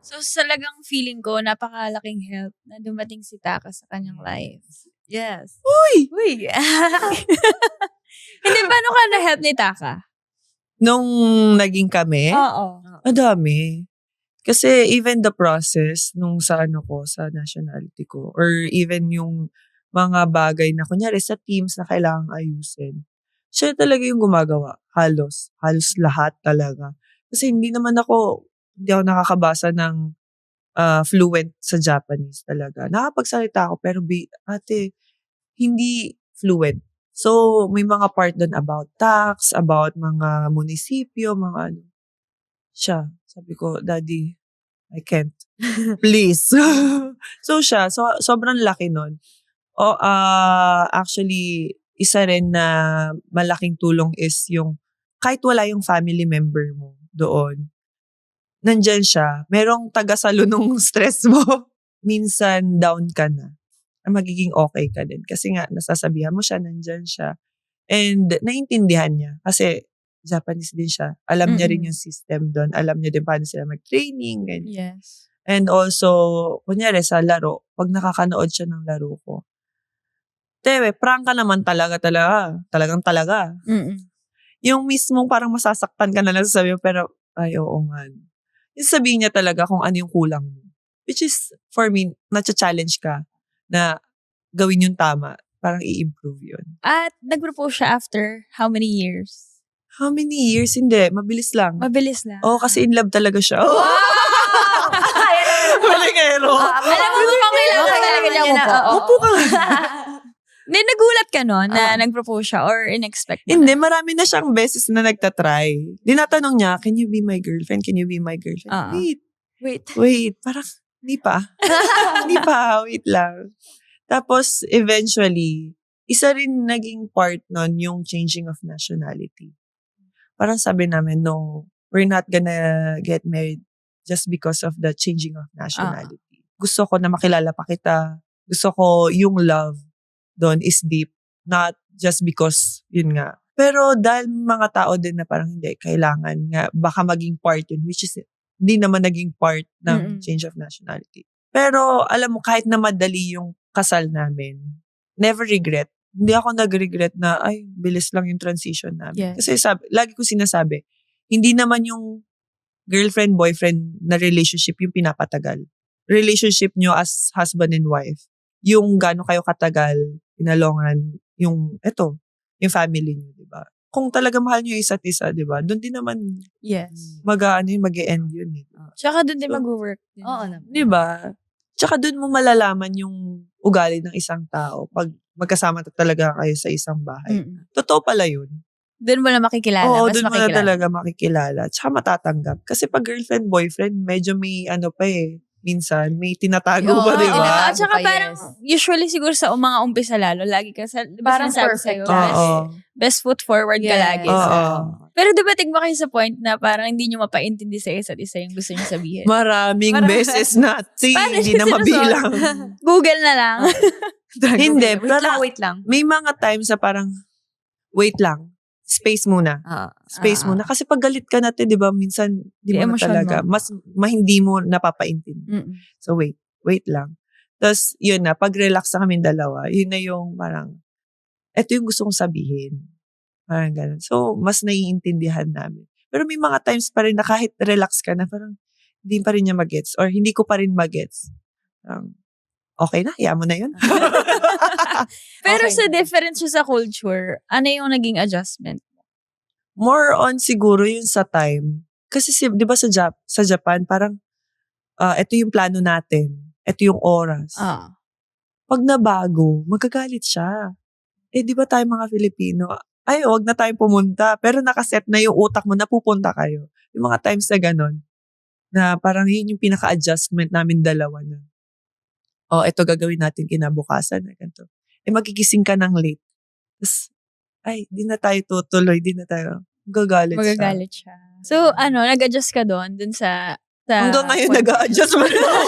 So, talagang feeling ko, napakalaking help na dumating si Taka sa kanyang life. Yes. Uy! Hindi, paano ka na-help ni Taka? Nung naging kami, Oo. madami. Kasi even the process nung sa sa nationality ko, or even yung mga bagay na kunyari sa teams na kailangang ayusin, siya talaga yung gumagawa. Halos lahat talaga. Kasi hindi ako nakakabasa ng fluent sa Japanese talaga. Nakapagsalita ako pero ate, hindi fluent. So, may mga part doon about tax, about mga munisipyo, mga ano. Siya, sabi ko, Daddy, I can't. Please. So siya, sobrang laki nun. Actually, isa rin na malaking tulong is yung kahit wala yung family member mo doon, nandyan siya. Merong tagasalo nung stress mo. Minsan down ka na. Magiging okay ka din. Kasi nga, nasasabihan mo siya, nandyan siya. And naintindihan niya. Kasi Japanese din siya. Alam niya rin yung system doon. Alam niya din paano sila mag-training. Ganyan. Yes. And also, kunyari sa laro, pag nakakanood siya ng laro ko, Tewe, prank ka naman talaga. Talagang talaga. Yung mismong parang masasaktan ka na lang sa sabi mo, pero, ay, oo nga. Yung sabihin niya talaga kung ano yung kulang mo. Which is, for me, na-challenge ka na gawin yung tama. Parang i-improve yun. At nag-propose siya after how many years? How many years? Hindi, mabilis lang. Mabilis lang. Oo, kasi in love talaga siya. Wow! Malingero. Alam mo kung kailangan talaga niya Upo ka. Hindi, nagulat ka no na nag-propose siya or in-expect mo Hindi, na? marami na siyang beses na nagtatry. Dinatanong niya, can you be my girlfriend? Can you be my girlfriend? Wait. Parang, hindi pa. Wait lang. Tapos, eventually, isa rin naging part nun yung changing of nationality. Parang sabi namin, no, we're not gonna get married just because of the changing of nationality. Gusto ko na makilala pa kita. Gusto ko yung love doon is deep. Not just because, yun nga. Pero dahil mga tao din na parang hindi, kailangan nga, baka maging part yun, which is, hindi naman naging part ng change of nationality. Pero, alam mo, kahit na madali yung kasal namin, never regret. Hindi ako nag-regret na, ay, bilis lang yung transition namin. Yes. Kasi lagi ko sinasabi, hindi naman yung girlfriend-boyfriend na relationship yung pinapatagal. Relationship nyo as husband and wife. Yung gaano kayo katagal, pinalongan, yung family nyo, diba? Kung talaga mahal nyo yung isa't isa, diba? Doon din naman, mag-e-end yun. Tsaka doon din mag-work. Oo naman. Diba? Tsaka doon mo malalaman yung ugali ng isang tao pag magkasama talaga kayo sa isang bahay. Totoo pala yun. Doon mo na makikilala. Oo, mas doon mo na makikilala. talaga makikilala. Tsaka matatanggap. Kasi pag girlfriend, boyfriend, medyo may minsan, may tinatago pa, di ba? At saka parang, usually siguro sa mga umpisa lalo, lagi ka parang perfect. Best foot forward ka lagi. Pero dumating ba kayo sa point na parang hindi nyo mapaintindi sa isa't isa yung gusto nyo sabihin? Maraming beses na. Hindi na mabilang. Google na lang. Hindi. Wait lang. May mga times na parang, wait lang. Space muna. Space muna. Kasi pag galit ka natin, di ba, minsan, di mo na talaga. Mas hindi mo napapaintindi. So, wait lang. Tapos, yun na, pag relax na kami dalawa, yun na yung parang, eto yung gusto kong sabihin. Parang ganun. So, mas naiintindihan namin. Pero may mga times pa rin na kahit relax ka na, parang, hindi pa rin niya magets or hindi ko pa rin magets. Okay na, hiya mo na yun. Pero sa difference sa culture, ano yung naging adjustment? More on siguro yun sa time. Kasi di ba sa Japan, parang ito yung plano natin. Ito yung oras. Pag nabago, magagalit siya. Di ba tayo mga Filipino, ay, wag na tayong pumunta. Pero nakaset na yung utak mo na pupunta kayo. Yung mga times na ganun, na parang yun yung pinaka-adjustment namin dalawa na, ito gagawin natin kinabukasan. Ganito. Magigising ka ng late. Tapos, di na tayo tutuloy, di na tayo. Magagalit siya. So, nag-adjust ka dun sa hanggang ngayon nag-a-adjust mo rin ako.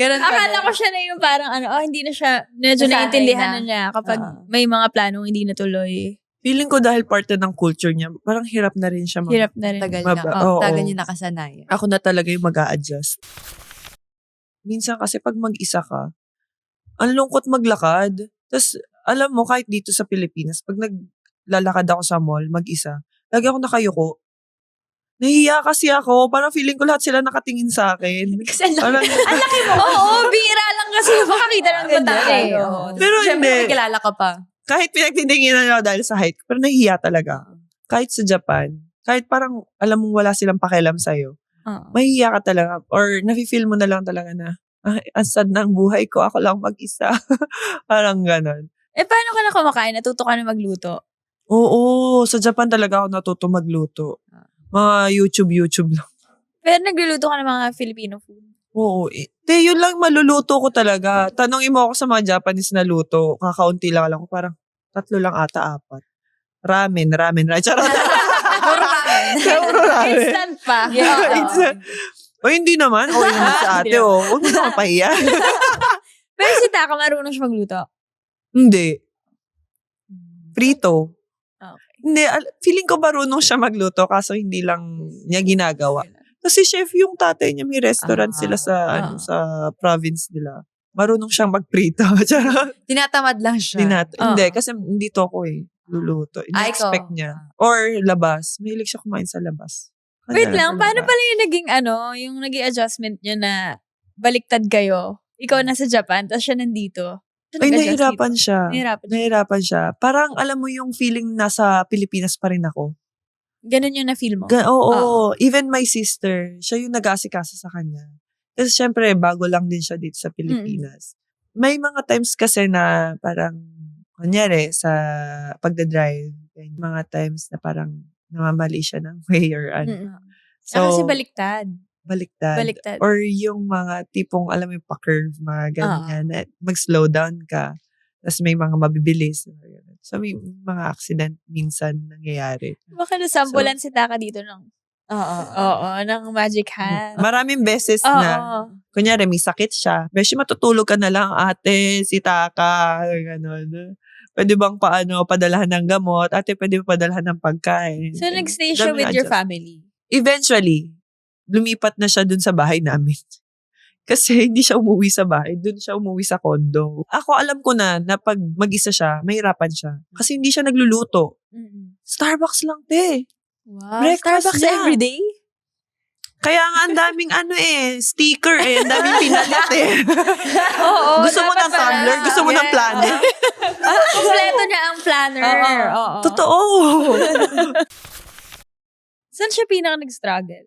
Ganun akala ko siya na yung parang hindi na siya, medyo naiintindihan na niya kapag may mga planong hindi natuloy. Feeling ko dahil part na ng culture niya, parang hirap na rin siya. Hirap na rin. Tagal niya nakasanay. Ako na talaga yung mag-a-adjust. Minsan kasi pag mag-isa ka, ang lungkot maglakad. Tapos, alam mo, kahit dito sa Pilipinas, pag naglalakad ako sa mall, mag-isa, lagi ako nakayuko. Nahiya kasi ako. Parang feeling ko lahat sila nakatingin sa akin. Kasi ang laki mo. Oo, bira lang kasi makakita ng ganyan. Pero Siyempre, kilala ka pa. Kahit pinagtitinginan nila dahil sa height, pero nahihiya talaga. Kahit sa Japan, kahit parang alam mong wala silang pakialam sa'yo, mahihiya ka talaga. Or nafe-feel mo na lang talaga na, ang sad ng buhay ko, ako lang mag-isa. Parang ganon. Paano ka na kumakain? Natuto ka na magluto? Oo, sa Japan talaga ako natuto magluto. Mga YouTube lang. Pero nagluluto ka ng mga Filipino food? Oo. Yun lang maluluto ko talaga. Tanongin mo ako sa mga Japanese na luto, kakaunti lang alam ko, parang 3 lang ata, 4. Ramen. Charot. Puro ramen. Instant pa. O hindi naman. O yun naman si ate. Huwag mo na mapahiya. Pero si Taka, marunong siya magluto? Hindi. Prito. Okay. Hindi. Feeling ko marunong siya magluto kaso hindi lang niya ginagawa. Kasi chef yung tatay niya, may restaurant sila sa sa province nila. Marunong siyang magprito. Tinatamad lang siya. Hindi, kasi dito ako luluto. Ina-expect niya. Or labas. Mahilig siya kumain sa labas. Wait lang, paano pala yung naging adjustment niyo na baliktad kayo? Ikaw nasa Japan, tapos siya nandito. Ay, nahirapan siya. Parang alam mo yung feeling nasa Pilipinas pa rin ako. Ganun yung na-feel mo? Oo. Even my sister, siya yung nag-aasikaso sa kanya. Kasi syempre, bago lang din siya dito sa Pilipinas. May mga times kasi na parang, kunyari, sa pagdadrive, mga times na parang namamali siya ng way or ano. So, kasi baliktad. Or yung mga tipong, alam mo yung pa-curve, mga ganyan, na mag-slow down ka. Tapos may mga mabibilis. So, may mga accident minsan nangyayari. Baka nasambulan si Taka dito ng ng magic hand. Maraming beses na, kunyari may sakit siya, beshi matutulog ka na lang, ate, si Taka, gano'n. Pwede bang padalahan ng gamot? Ate, pwede ba padalahan ng pagkain? So, nag-stay siya with your family? Eventually, lumipat na siya dun sa bahay namin. Kasi hindi siya umuwi sa bahay. Doon siya umuwi sa condo. Ako alam ko na pag mag-isa siya, mahirapan siya. Kasi hindi siya nagluluto. Starbucks lang, te. Wow. Breakfast Starbucks niya. everyday? Kaya nga ang daming sticker ang daming pinalit Oo. Gusto mo ng tumbler? Gusto mo ng planner? Kompleto niya ang planner. Totoo. Saan siya pinaka nag-struggle?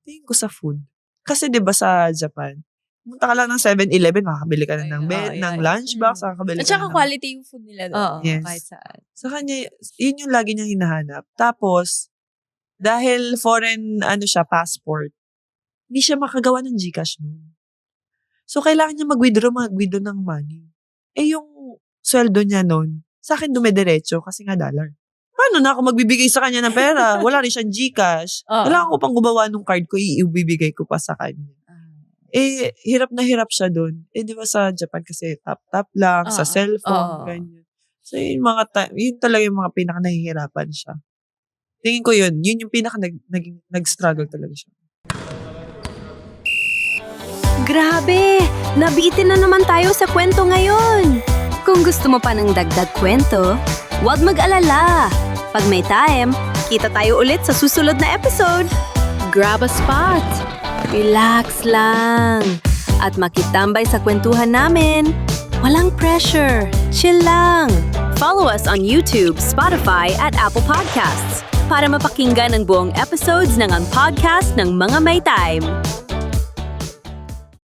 Tingin ko sa food. Kasi 'di ba sa Japan, punta ka lang ng 7-Eleven, makakabili ka na ng lunchbox, makakabili ka na. At saka quality yung food nila doon. Yes. Kahit saan. Sa kanya, yun yung lagi niyang hinahanap. Tapos, dahil foreign, passport, hindi siya makagawa ng GCash noon. So, kailangan niya mag-withdraw ng money. Yung sweldo niya noon, sa akin dumidiretso kasi nga dollar. Paano na ako magbibigay sa kanya ng pera? Wala rin siyang GCash. Kailangan ko pang gumawa ng card ko, ibibigay ko pa sa kanya. Hirap na hirap siya doon. Di ba sa Japan kasi tap-tap lang, sa cellphone, ganyan. So, yun talaga yung mga pinaka-nahihirapan siya. Tingin ko yun yung nag-struggle talaga siya. Grabe! Nabitin na naman tayo sa kwento ngayon! Kung gusto mo pa ng dagdag kwento, huwag mag-alala! Pag may time, kita tayo ulit sa susunod na episode. Grab a spot! Relax lang! At makitambay sa kwentuhan namin. Walang pressure. Chill lang. Follow us on YouTube, Spotify, at Apple Podcasts para mapakinggan ang buong episodes ng Ang Podcast ng Mga May Time.